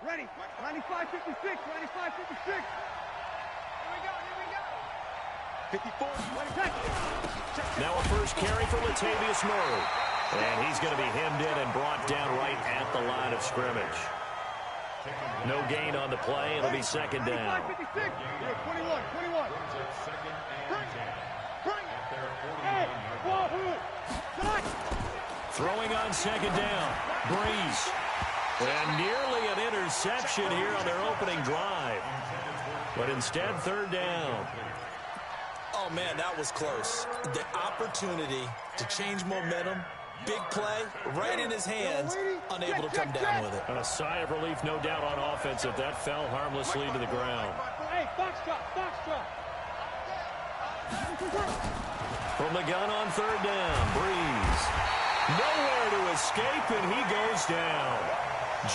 Ready. 95-56. 95-56. Here we go. 54. Now a first carry for Latavius Murray. And he's going to be hemmed in and brought down right at the line of scrimmage. No gain on the play. It'll be second down. 21. Hey, Wahoo! Throwing on second down. Breeze. And nearly an interception here on their opening drive. But instead, third down. Oh, man, that was close. The opportunity to change momentum, big play, right in his hands, unable to come down with it. And a sigh of relief, no doubt, on offense if that fell harmlessly to the ground. Hey, box drop. From the gun on third down, Breeze. Nowhere to escape, and he goes down.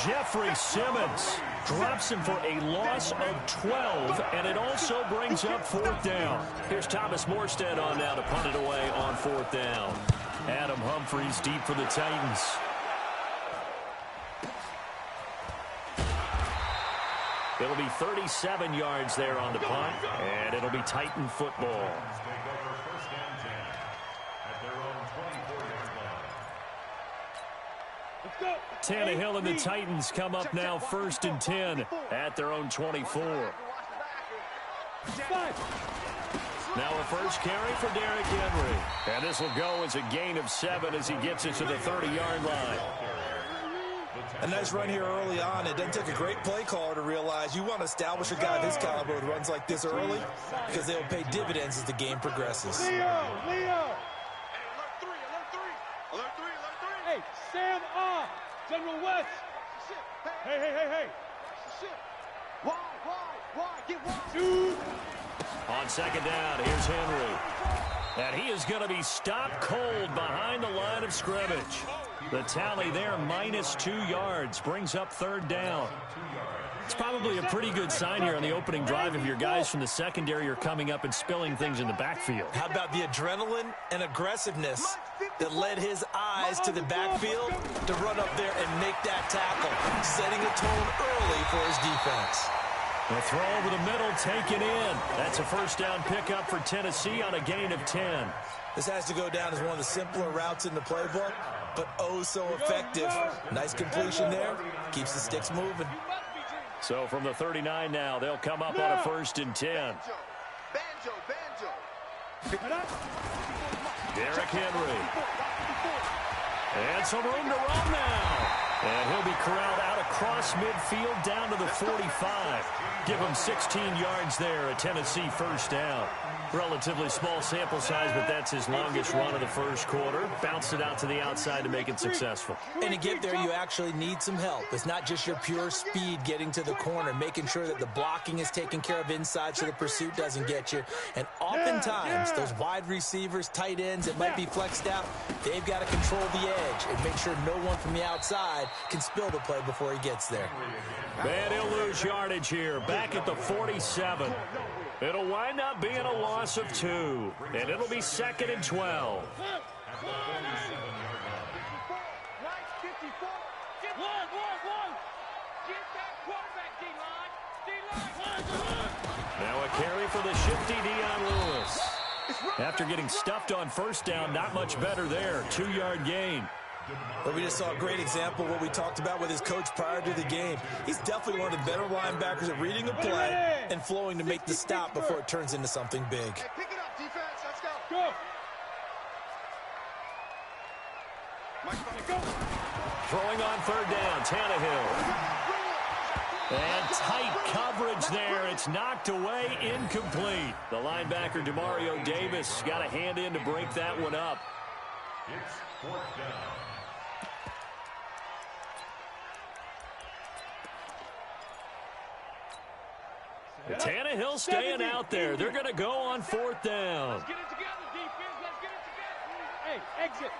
Jeffrey Simmons drops him for a loss of 12, and it also brings up fourth down. Here's Thomas Morstead on now to punt it away on fourth down. Adam Humphries deep for the Titans. It'll be 37 yards there on the punt, and it'll be Titan football. Tannehill and the Titans come up now first and 10 at their own 24. Now a first carry for Derrick Henry. And this will go as a gain of 7 as he gets it to the 30-yard line. A nice run here early on. It doesn't take a great play caller to realize you want to establish a guy of his caliber with runs like this early because they'll pay dividends as the game progresses. Leo! Hey, Sam off! General West! Hey! Why? Get wide! Dude! On second down, here's Henry. And he is going to be stopped cold behind the line of scrimmage. The tally there, -2 yards, brings up third down. It's probably a pretty good sign here on the opening drive if your guys from the secondary are coming up and spilling things in the backfield. How about the adrenaline and aggressiveness that led his eyes to the backfield to run up there and make that tackle, setting a tone early for his defense. The throw over the middle, taken in. That's a first down pickup for Tennessee on a gain of 10. This has to go down as one of the simpler routes in the playbook, but oh so effective. Nice completion there. Keeps the sticks moving. So from the 39 now, they'll come up on a first and 10. Derrick Henry. And some room to run now. And he'll be corralled out across midfield down to the 45. Give him 16 yards there, a Tennessee first down. Relatively small sample size, but that's his longest run of the first quarter. Bounced it out to the outside to make it successful. And to get there, you actually need some help. It's not just your pure speed getting to the corner, making sure that the blocking is taken care of inside so the pursuit doesn't get you. And oftentimes, those wide receivers, tight ends that might be flexed out, they've got to control the edge and make sure no one from the outside can spill the play before he gets there. And he'll lose yardage here, back at the 47. It'll wind up being a loss of 2, and it'll be second and 12. Now a carry for the shifty Dion Lewis. After getting stuffed on first down, not much better there. 2-yard gain. But we just saw a great example of what we talked about with his coach prior to the game. He's definitely one of the better linebackers at reading a play and flowing to make the stop before it turns into something big. Hey, pick it up, defense. Let's go. Go. Throwing on third down, Tannehill. And tight coverage there. It's knocked away, incomplete. The linebacker, Demario Davis, got a hand in to break that one up. It's fourth down. Tannehill staying out there. They're going to go on fourth down. Let's get it together, defense. Let's get it together. Hey, exit.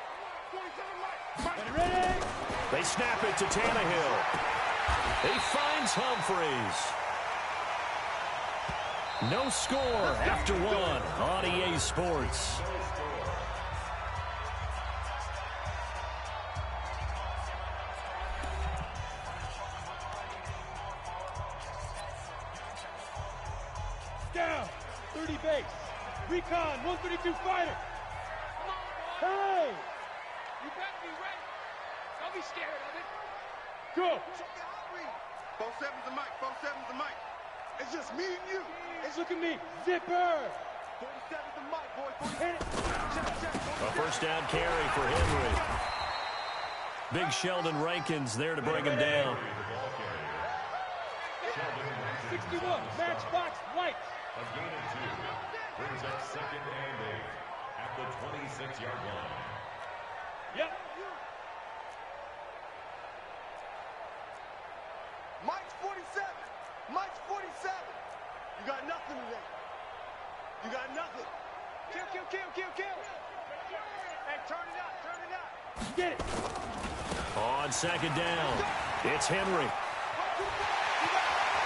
47 ready. They snap it to Tannehill. He finds Humphries. No score after one on EA Sports. down. 30 base. Recon, 132 fighter. Hey! You better be ready. Don't be scared of it. Go! 4-7's the mic, 4-7's the mic. It's just me and you. Look at me. Zipper! 47's the mic, boy. Hit it. A first down carry for Henry. Big Sheldon Rankins there to bring him down. 61, matchbox lights. A gain of 2 brings up 2nd and 8 at the 26-yard line. Yep. Mike's 47. Mike's 47. You got nothing today. You got nothing. Kill. Hey, turn it up. Get it. On 2nd down, it's Henry.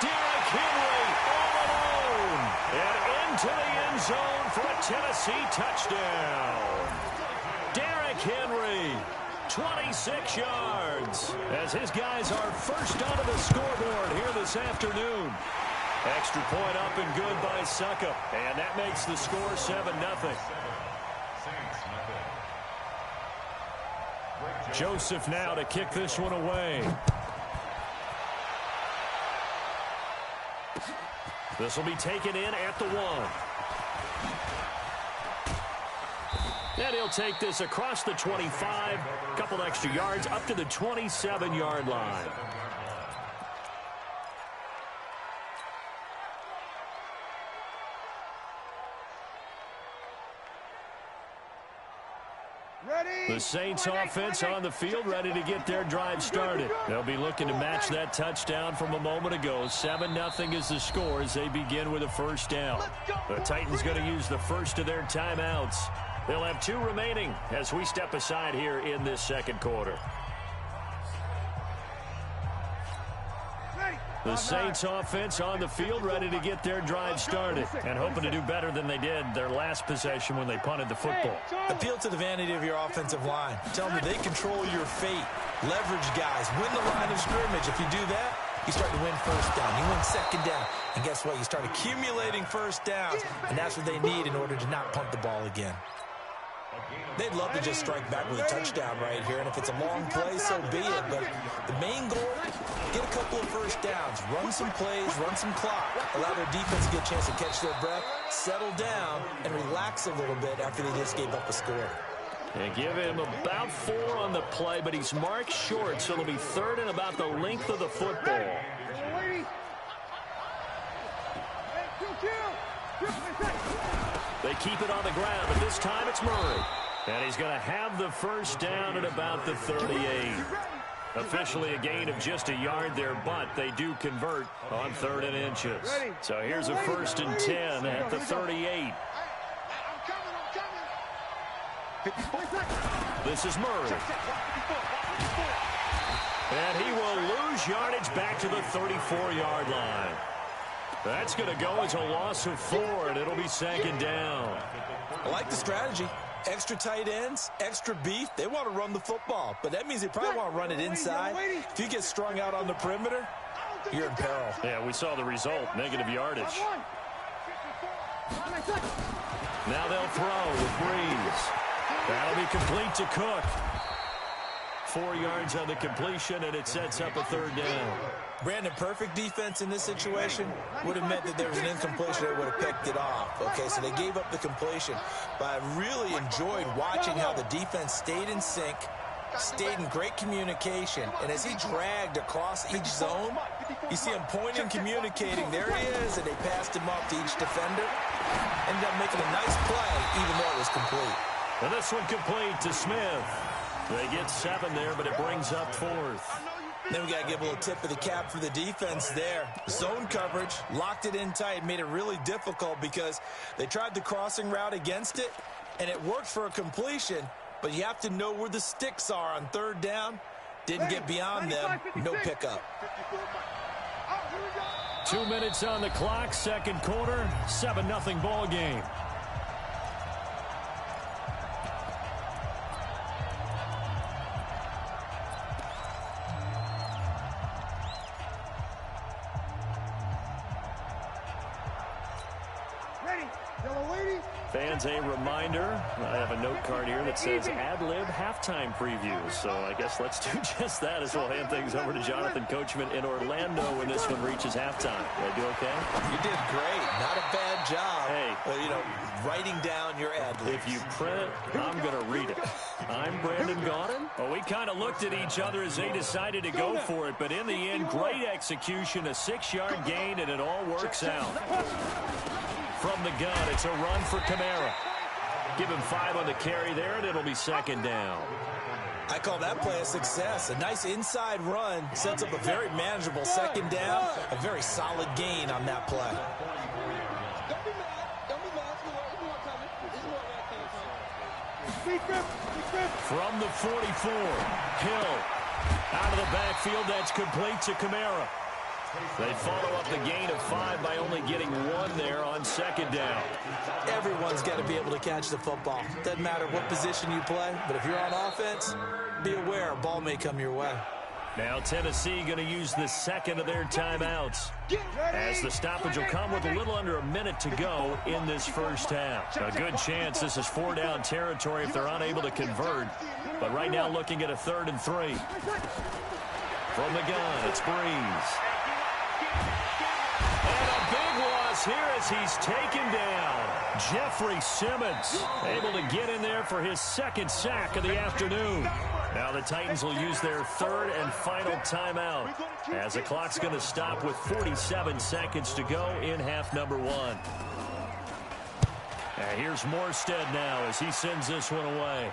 Derrick Henry all alone and into the end zone for a Tennessee touchdown. Derrick Henry, 26 yards, as his guys are first onto the scoreboard here this afternoon. Extra point up and good by Suckup, and that makes the score 7-0. Joseph now to kick this one away. This will be taken in at the 1. And he'll take this across the 25, a couple extra yards up to the 27-yard line. The Saints offense on the field, ready to get their drive started. They'll be looking to match that touchdown from a moment ago. 7-0 is the score as they begin with a first down. The Titans going to use the first of their timeouts. They'll have 2 remaining as we step aside here in this second quarter. The Saints offense on the field, ready to get their drive started and hoping to do better than they did their last possession when they punted the football. Appeal to the vanity of your offensive line. Tell them that they control your fate. Leverage guys. Win the line of scrimmage. If you do that, you start to win first down. You win second down. And guess what? You start accumulating first downs. And that's what they need in order to not punt the ball again. They'd love to just strike back with a touchdown right here, and if it's a long play, so be it. But the main goal, get a couple of first downs, run some plays, run some clock, allow their defense to get a chance to catch their breath, settle down, and relax a little bit after they just gave up a score. And give him about 4 on the play, but he's marked short, so it'll be 3rd and about the length of the football. They keep it on the ground, but this time it's Murray. And he's going to have the first down at about the 38. Officially a gain of just a yard there, but they do convert on 3rd and inches. So here's a 1st and 10 at the 38. This is Murray. And he will lose yardage back to the 34-yard line. That's going to go as a loss of 4, and it'll be 2nd down. I like the strategy. Extra tight ends, extra beef. They want to run the football, but that means they probably want to run it inside. If you get strung out on the perimeter, you're in peril. Yeah, we saw the result, negative yardage. Now they'll throw with Breeze. That'll be complete to Cook. 4 yards on the completion, and it sets up a 3rd down. Brandon, perfect defense in this situation would have meant that there was an incompletion that would have picked it off. Okay, so they gave up the completion. But I really enjoyed watching how the defense stayed in sync, stayed in great communication, and as he dragged across each zone, you see him pointing, communicating. There he is, and they passed him off to each defender. Ended up making a nice play, even though it was complete. And this one complete to Smith. They get 7 there, but it brings up 4th. Then we got to give a little tip of the cap for the defense there. Zone coverage, locked it in tight, made it really difficult because they tried the crossing route against it, and it worked for a completion, but you have to know where the sticks are on 3rd down. Didn't get beyond them, no pickup. 2 minutes on the clock, 2nd quarter, 7-0 ball game. Fans, a reminder, I have a note card here that says ad-lib halftime previews. So I guess let's do just that as we'll hand things over to Jonathan Coachman in Orlando when this one reaches halftime. Did I do okay? You did great. Not a bad job. Hey. Writing down your ad-libs. If you print it, I'm going to read it. I'm Brandon Gaudin. Well, we kind of looked at each other as they decided to go for it. But in the end, great execution, a 6-yard gain, and it all works out. From the gun, it's a run for Kamara. Give him 5 on the carry there, and it'll be second down. I call that play a success. A nice inside run sets up a very manageable second down. A very solid gain on that play. Don't be mad. Don't be mad. It's more coming. It's more where it came from. From the 44, Hill. Out of the backfield, that's complete to Kamara. They follow up the gain of 5 by only getting 1 there on second down. Everyone's got to be able to catch the football. Doesn't matter what position you play, but if you're on offense, be aware a ball may come your way. Now Tennessee going to use the second of their timeouts, as the stoppage will come with a little under a minute to go in this first half. A good chance this is 4-down territory if they're unable to convert, but right now looking at a 3rd and 3. From the gun, it's Breeze. And a big loss here as he's taken down. Jeffrey Simmons able to get in there for his 2nd sack of the afternoon. Now the Titans will use their 3rd and final timeout as the clock's going to stop with 47 seconds to go in half number 1. And here's Morstead now as he sends this one away.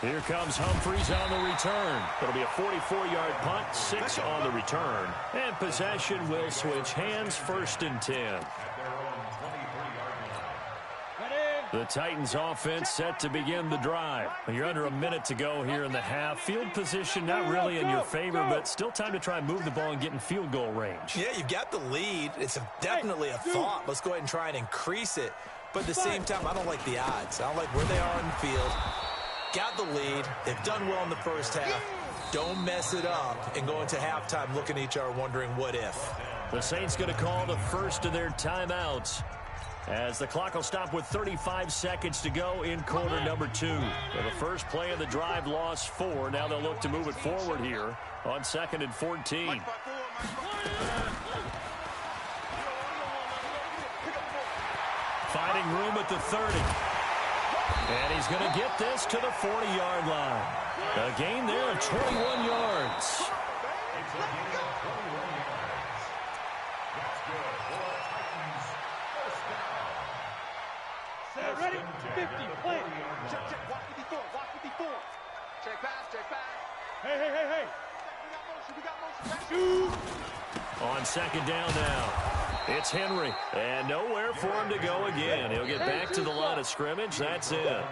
Here comes Humphries on the return. It'll be a 44-yard punt, 6 on the return. And possession will switch hands, 1st and 10. The Titans offense set to begin the drive. You're under a minute to go here in the half. Field position not really in your favor, but still time to try and move the ball and get in field goal range. Yeah, you've got the lead. It's definitely a thought. Let's go ahead and try and increase it. But at the same time, I don't like the odds. I don't like where they are in the field. Got the lead. They've done well in the first half. Don't mess it up and go into halftime looking at each other wondering what if. The Saints going to call the first of their timeouts as the clock will stop with 35 seconds to go in quarter number 2. The first play of the drive lost 4. Now they'll look to move it forward here on 2nd and 14. Finding room at the 30. And he's going to get this to the 40-yard line. A gain there of 21 yards. Ready? 50, play. Check. Watch 54. Watch 54. Check pass. Hey. We got motion. On second down now, it's Henry. And nowhere for him to go again. He'll get back to the line of scrimmage. That's it.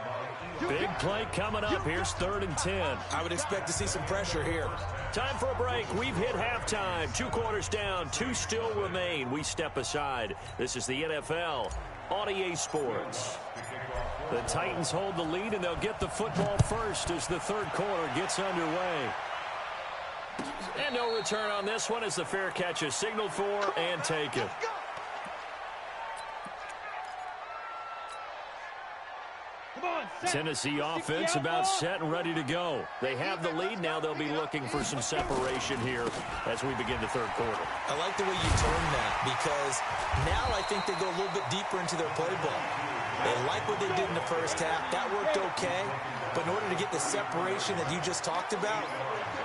Big play coming up. Here's 3rd and 10. I would expect to see some pressure here. Time for a break. We've hit halftime. 2 quarters down. 2 still remain. We step aside. This is the NFL on EA Sports. The Titans hold the lead, and they'll get the football first as the 3rd quarter gets underway. And no return on this one as the fair catch is signaled for and taken. Tennessee offense about set and ready to go. They have the lead. Now they'll be looking for some separation here as we begin the 3rd quarter. I like the way you turn that because now I think they go a little bit deeper into their playbook. They like what they did in the first half. That worked okay. But in order to get the separation that you just talked about,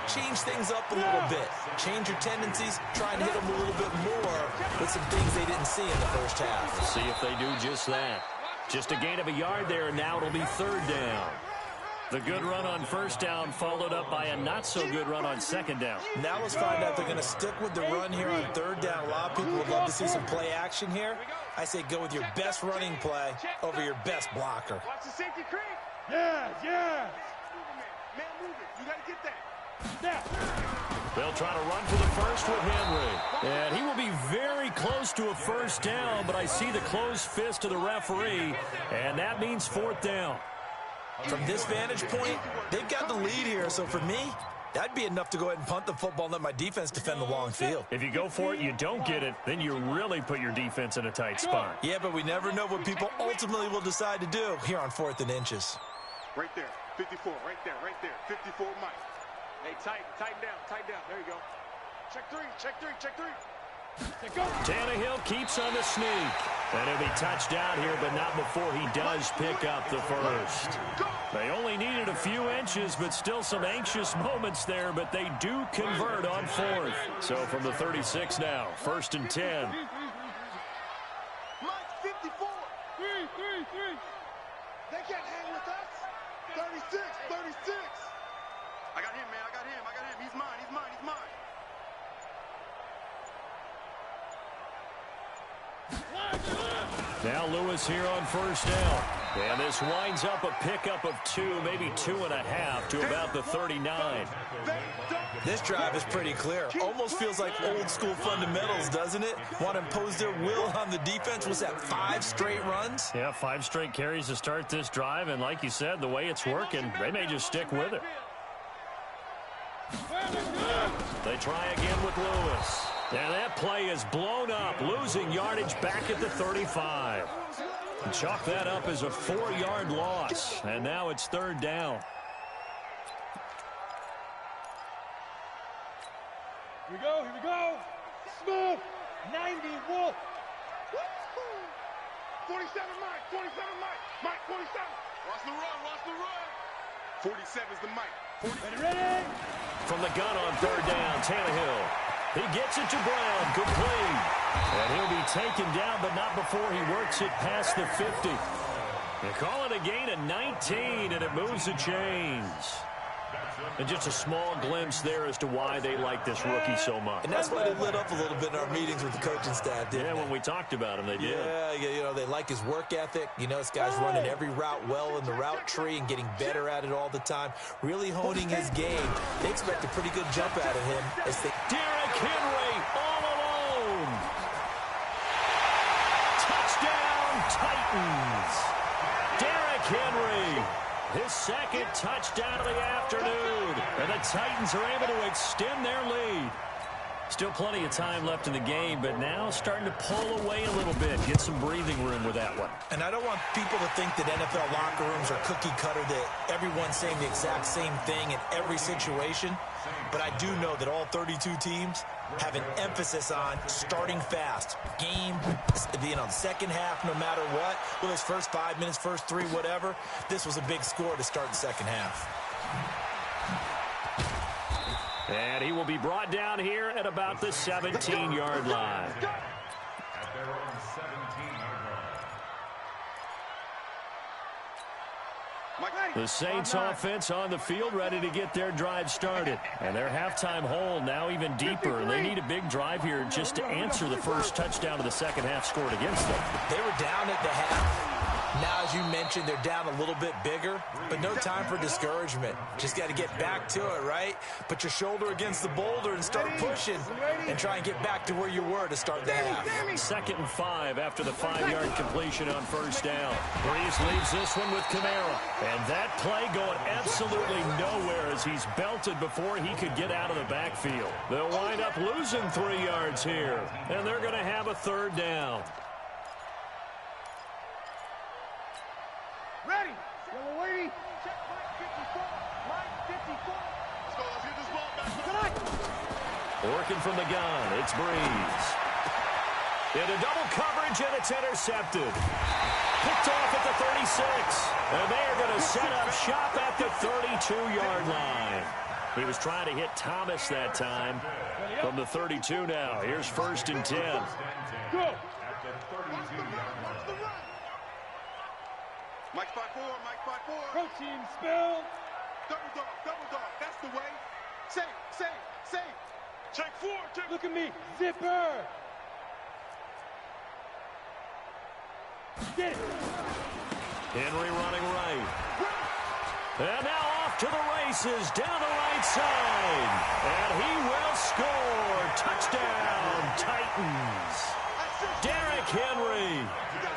change things up a little bit. Change your tendencies. Try and hit them a little bit more with some things they didn't see in the first half. We'll see if they do just that. Just a gain of a yard there, and now it'll be 3rd down. The good run on 1st down followed up by a not-so-good run on 2nd down. Now let's find out if they're going to stick with the run here on 3rd down. A lot of people would love to see some play action here. I say go with your best running play over your best blocker. Watch the safety creep. Yeah. Man, move it. You got to get that. They'll try to run for the first with Henry. And he will be very close to a 1st down, but I see the closed fist of the referee, and that means 4th down. From this vantage point, they've got the lead here. So for me, That'd be enough to go ahead and punt the football and let my defense defend the long field. If you go for it, you don't get it, then you really put your defense in a tight spot. Yeah, but we never know what people ultimately will decide to do here on 4th and inches. Right there, 54, right there, 54, Mike. Hey, tighten down. There you go. Check three. Tannehill keeps on the sneak. And he'll be touchdown here, but not before he does pick up the first. They only needed a few inches, but still some anxious moments there, but they do convert on 4th. So from the 36 now, 1st and 10. Mike, 54. Three. They can't hang with us. 36. I got him, man. I got him. He's mine. Now Lewis here on 1st down. And this winds up a pickup of 2, maybe 2.5 to about the 39. This drive is pretty clear. Almost feels like old school fundamentals, doesn't it? Want to impose their will on the defense. Was that 5 straight runs? Yeah, 5 straight carries to start this drive. And like you said, the way it's working, they may just stick with it. They try again with Lewis. And that play is blown up, losing yardage back at the 35. Chalk that up as a 4-yard loss. And now it's 3rd down. Here we go. Smooth. 90 Wolf. 47, Mike. Mike, 47. Watch the run. 47 is the Mike. Ready? From the gun on 3rd down, Tannehill. He gets it to Brown, complete. And he'll be taken down, but not before he works it past the 50. They call it a gain of 19, and it moves the chains. And just a small glimpse there as to why they like this rookie so much. And that's why they lit up a little bit in our meetings with the coaching staff, didn't they? Yeah, when we talked about him, they did. Yeah, you know, they like his work ethic. You know, this guy's running every route well in the route tree and getting better at it all the time. Really honing his game. They expect a pretty good jump out of him as they... Derrick Henry all alone. Touchdown, Titans. Derrick Henry. His 2nd touchdown of the afternoon. And the Titans are able to extend their lead. Still plenty of time left in the game, but now starting to pull away a little bit. Get some breathing room with that one. And I don't want people to think that NFL locker rooms are cookie cutter, that everyone's saying the exact same thing in every situation. But I do know that all 32 teams have an emphasis on starting fast. Game, you know, the second half, no matter what. Whether it's first 5 minutes, first 3, whatever. This was a big score to start the second half. And he will be brought down here at about the 17-yard line. At their own 17-yard line. The Saints offense on the field, ready to get their drive started. And their halftime hole now even deeper. And they need a big drive here just to answer the first touchdown of the second half scored against them. They were down at the half. Now, as you mentioned, they're down a little bit bigger, but no time for discouragement. Just got to get back to it, right? Put your shoulder against the boulder and start pushing and try and get back to where you were to start the half. 2nd and 5 after the 5-yard completion on 1st down. Breeze leaves this one with Kamara. And that play going absolutely nowhere as he's belted before he could get out of the backfield. They'll wind up losing 3 yards here, and they're going to have a 3rd down. Ready. Yellow lady. Check Mike 54. Mike 54. Let's get this ball back. Working from the gun, it's Breeze. Into double coverage, and it's intercepted. Picked off at the 36. And they are going to set up shop at the 32-yard line. He was trying to hit Thomas that time. From the 32 now, here's 1st and 10. Go. Mike 5-4, Mike 5-4. Protein spill. Double dog, that's the way. Save. Check 4, check. Look at me. Zipper. Get it. Henry running right. And now off to the races, down the right side. And he will score. Touchdown, Titans. Derrick Henry,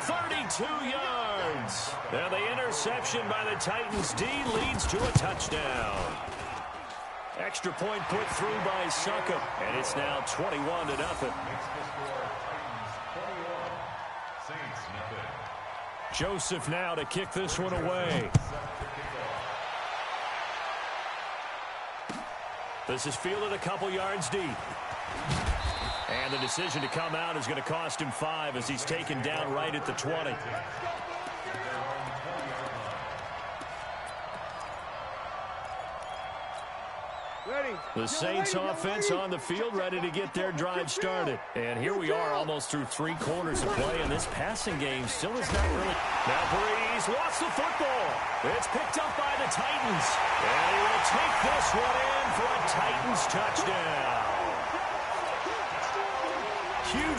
32 yards. And the interception by the Titans D leads to a touchdown. Extra point put through by Succop, and it's now 21-0. Joseph now to kick this one away. This is fielded a couple yards deep. And the decision to come out is going to cost him 5 as he's taken down right at the 20. The Saints offense on the field, ready to get their drive started. And here we are almost through 3 quarters of play, and this passing game still is not really... Now Breeze lost the football. It's picked up by the Titans. And he will take this one in for a Titans touchdown.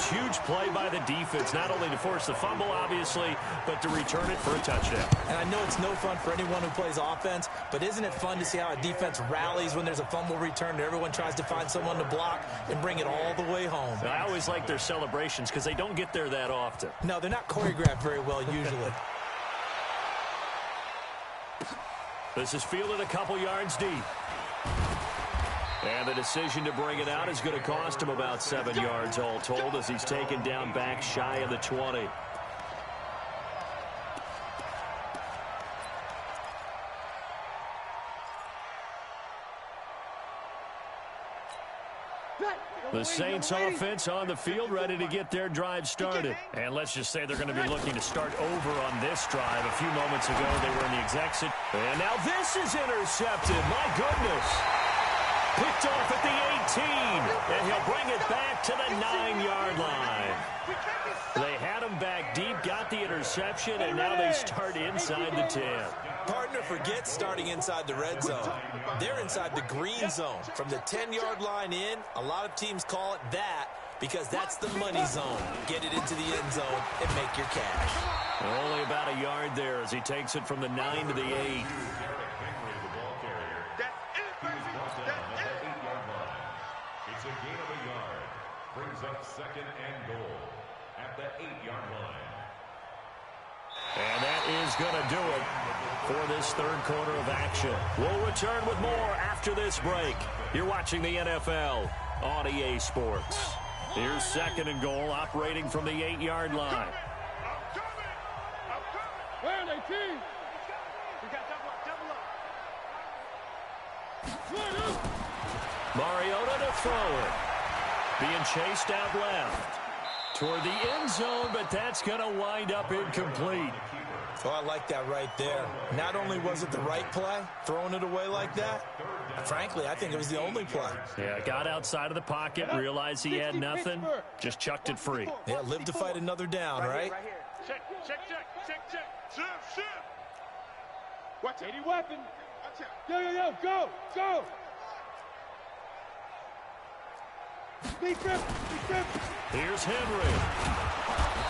Huge play by the defense, not only to force the fumble, obviously, but to return it for a touchdown. And I know it's no fun for anyone who plays offense, but isn't it fun to see how a defense rallies when there's a fumble return and everyone tries to find someone to block and bring it all the way home? I always like their celebrations because they don't get there that often. No, they're not choreographed very well usually. This is fielded a couple yards deep. And the decision to bring it out is going to cost him about 7 yards all told as he's taken down back shy of the 20. The Saints offense on the field ready to get their drive started. And let's just say they're going to be looking to start over on this drive. A few moments ago, they were in the exec. And now this is intercepted. My goodness. Picked off at the 18, and he'll bring it back to the 9-yard line. They had him back deep, got the interception, and now they start inside the 10. Partner forgets starting inside the red zone. They're inside the green zone. From the 10-yard line in, a lot of teams call it that because that's the money zone. Get it into the end zone and make your cash. Only about a yard there as he takes it from the 9 to the 8. It's a gain of a yard. Brings up 2nd and goal at the 8-yard line. And that is going to do it for this 3rd quarter of action. We'll return with more after this break. You're watching the NFL on EA Sports. Here's 2nd and goal, operating from the 8-yard line. Where are they, team? We got double up. Mariota to throw it. Being chased out left. Toward the end zone, but that's going to wind up incomplete. Oh, I like that right there. Not only was it the right play, throwing it away like that, frankly, I think it was the only play. Yeah, got outside of the pocket, realized he had nothing, just chucked it free. Yeah, live to fight another down, right? Check. Shift. Watch 80 weapon. Yo, go. Speed grip. Here's Henry.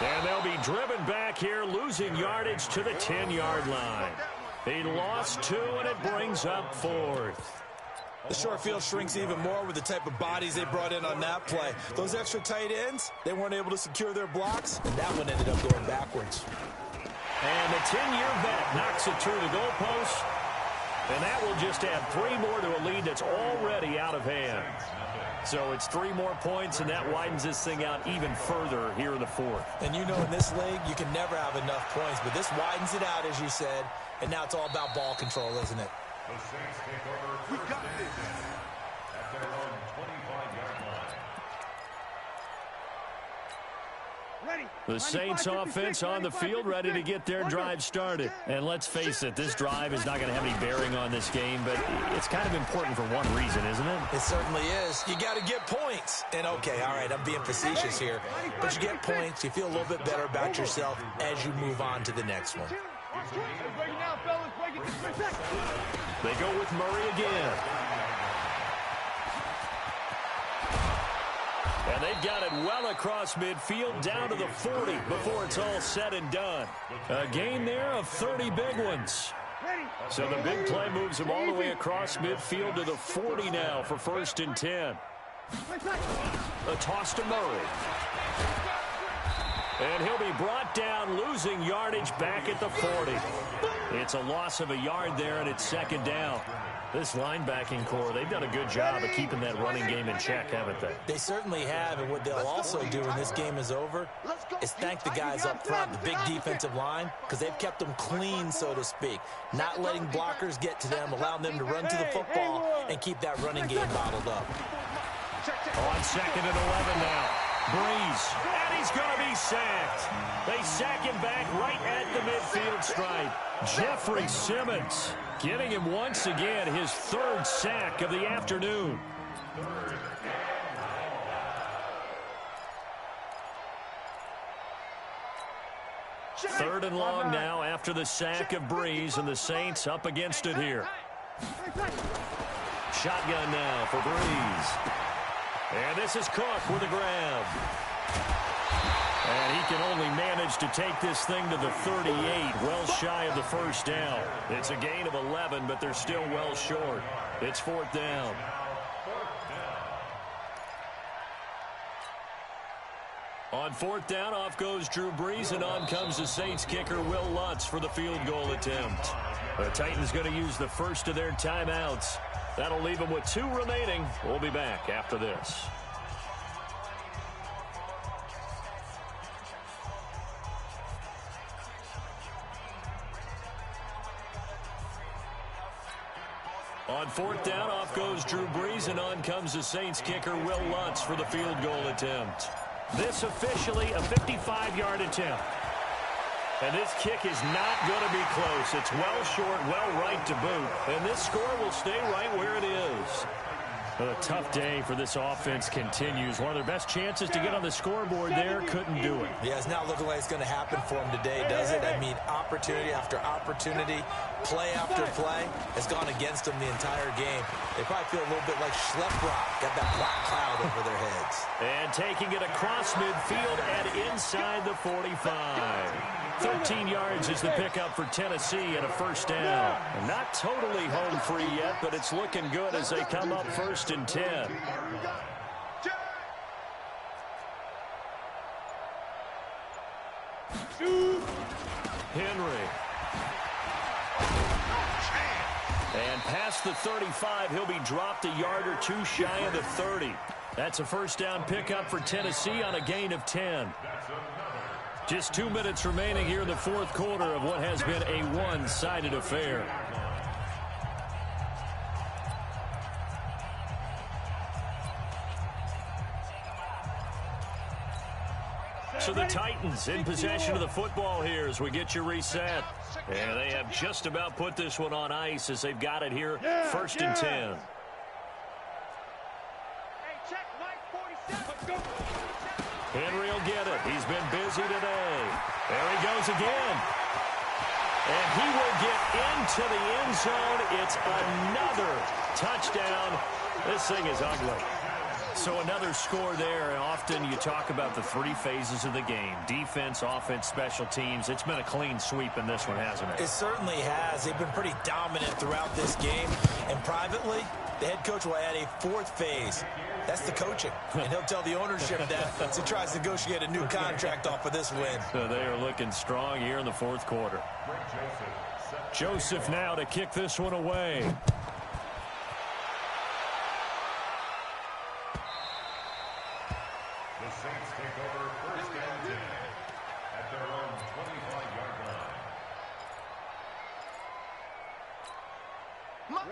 And they'll be driven back here, losing yardage to the 10-yard line. He lost 2, and it brings up 4th. The short field shrinks even more with the type of bodies they brought in on that play. Those extra tight ends, they weren't able to secure their blocks, and that one ended up going backwards. And the 10-year vet knocks it through the goalpost. And that will just add 3 more to a lead that's already out of hand. So it's 3 more points, and that widens this thing out even further here in the 4th. And you know in this league, you can never have enough points, but this widens it out, as you said, and now it's all about ball control, isn't it? The Saints take over. We got this. At their own 25-yard line. The Saints offense on the field ready to get their drive started. And let's face it, this drive is not going to have any bearing on this game, but it's kind of important for one reason, isn't it? It certainly is. You got to get points. And okay, all right, I'm being facetious here, but you get points, you feel a little bit better about yourself as you move on to the next one. They go with Murray again. And they've got it well across midfield, down to the 40 before it's all said and done. A gain there of 30 big ones. So the big play moves him all the way across midfield to the 40 now for 1st and 10. A toss to Murray. And he'll be brought down, losing yardage back at the 40. It's a loss of a yard there, and it's 2nd down. This linebacking core, they've done a good job of keeping that running game in check, haven't they? They certainly have, and what they'll also do when this game is over is thank the guys up front, the big defensive line, because they've kept them clean, so to speak, not letting blockers get to them, allowing them to run to the football and keep that running game bottled up. On 2nd and 11 now. Breeze, and he's going to be sacked. They sack him back right at the midfield stripe. Jeffrey Simmons getting him once again his 3rd sack of the afternoon. Third and long now after the sack of Breeze, and the Saints up against it here. Shotgun now for Breeze. And this is Cook with a grab. And he can only manage to take this thing to the 38, well shy of the first down. It's a gain of 11, but they're still well short. It's 4th down. On 4th down, off goes Drew Brees, and on comes the Saints kicker, Will Lutz, for the field goal attempt. The Titans going to use the first of their timeouts. That'll leave them with 2 remaining. We'll be back after this. On 4th down, off goes Drew Brees, and on comes the Saints kicker, Will Lutz, for the field goal attempt. This officially a 55-yard attempt. And this kick is not going to be close. It's well short, well right to boot. And this score will stay right where it is. A tough day for this offense continues. One of their best chances to get on the scoreboard there, couldn't do it. Yeah, it's not looking like it's going to happen for them today, does it? I mean, opportunity after opportunity, play after play has gone against them the entire game. They probably feel a little bit like Schlepp-Rock, got that black cloud over their heads. And taking it across midfield and inside the 45. 13 yards is the pickup for Tennessee and a first down. Not totally home free yet, but it's looking good as they come up 1st and 10. Henry. And past the 35, he'll be dropped a yard or 2 shy of the 30. That's a first down pickup for Tennessee on a gain of 10. Just 2 minutes remaining here in the 4th quarter of what has been a one-sided affair. So the Titans in possession of the football here as we get you reset. And they have just about put this one on ice as they've got it here, 1st and 10. Henry will get it. He's been busy today. There he goes again. And he will get into the end zone. It's another touchdown. This thing is ugly. So another score there, and often you talk about the 3 phases of the game. Defense, offense, special teams. It's been a clean sweep in this one, hasn't it? It certainly has. They've been pretty dominant throughout this game. And privately, the head coach will add a 4th phase. That's the coaching. And he'll tell the ownership that as he tries to negotiate a new contract off of this win. So they are looking strong here in the 4th quarter. Joseph now to kick this one away. The Saints take over 1st and 10 at their own 25-yard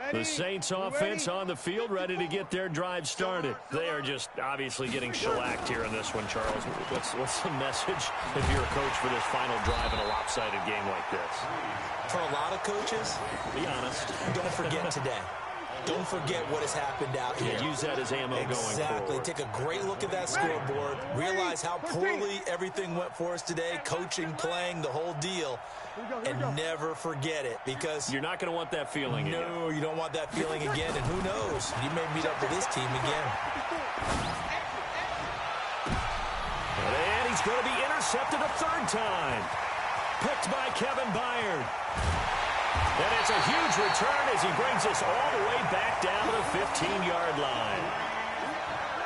line. The Saints offense on the field, ready to get their drive started. They are just obviously getting shellacked here in this one, Charles. What's the message if you're a coach for this final drive in a lopsided game like this? For a lot of coaches, be honest, don't forget today. Don't forget what has happened out here. Yeah, use that as ammo going forward. Exactly. Take a great look at that scoreboard. Realize how poorly everything went for us today. Coaching, playing, the whole deal. And never forget it, because you're not going to want that feeling again. No, you don't want that feeling again. And who knows? You may meet up with this team again. And he's going to be intercepted a 3rd time. Picked by Kevin Byard. And it's a huge return as he brings us all the way back down to the 15-yard line.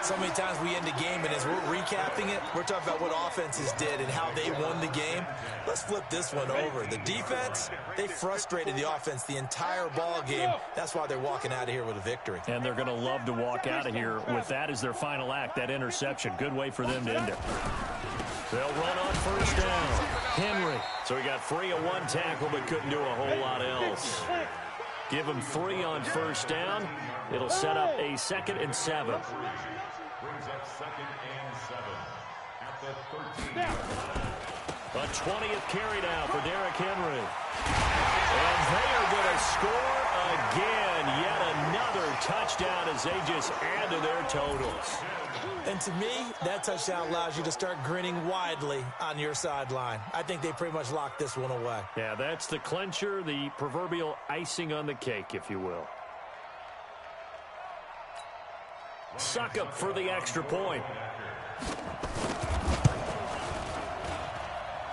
So many times we end the game, and as we're recapping it, we're talking about what offenses did and how they won the game. Let's flip this one over. The defense, they frustrated the offense the entire ball game. That's why they're walking out of here with a victory. And they're going to love to walk out of here with that as their final act, that interception. Good way for them to end it. They'll run on first down. Henry. So he got 3 on 1 tackle, but couldn't do a whole lot else. Give him 3 on first down. It'll set up a 2nd and 7. Brings up 2nd and 7 at the 13. A 20th carry now for Derrick Henry. And they are going to score again. Yet another touchdown as they just add to their totals. And to me, that touchdown allows you to start grinning widely on your sideline. I think they pretty much locked this one away. Yeah, that's the clincher, the proverbial icing on the cake, if you will. Succop for the extra point.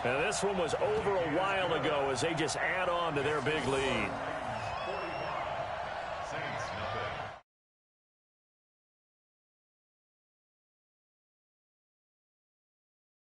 And this one was over a while ago as they just add on to their big lead.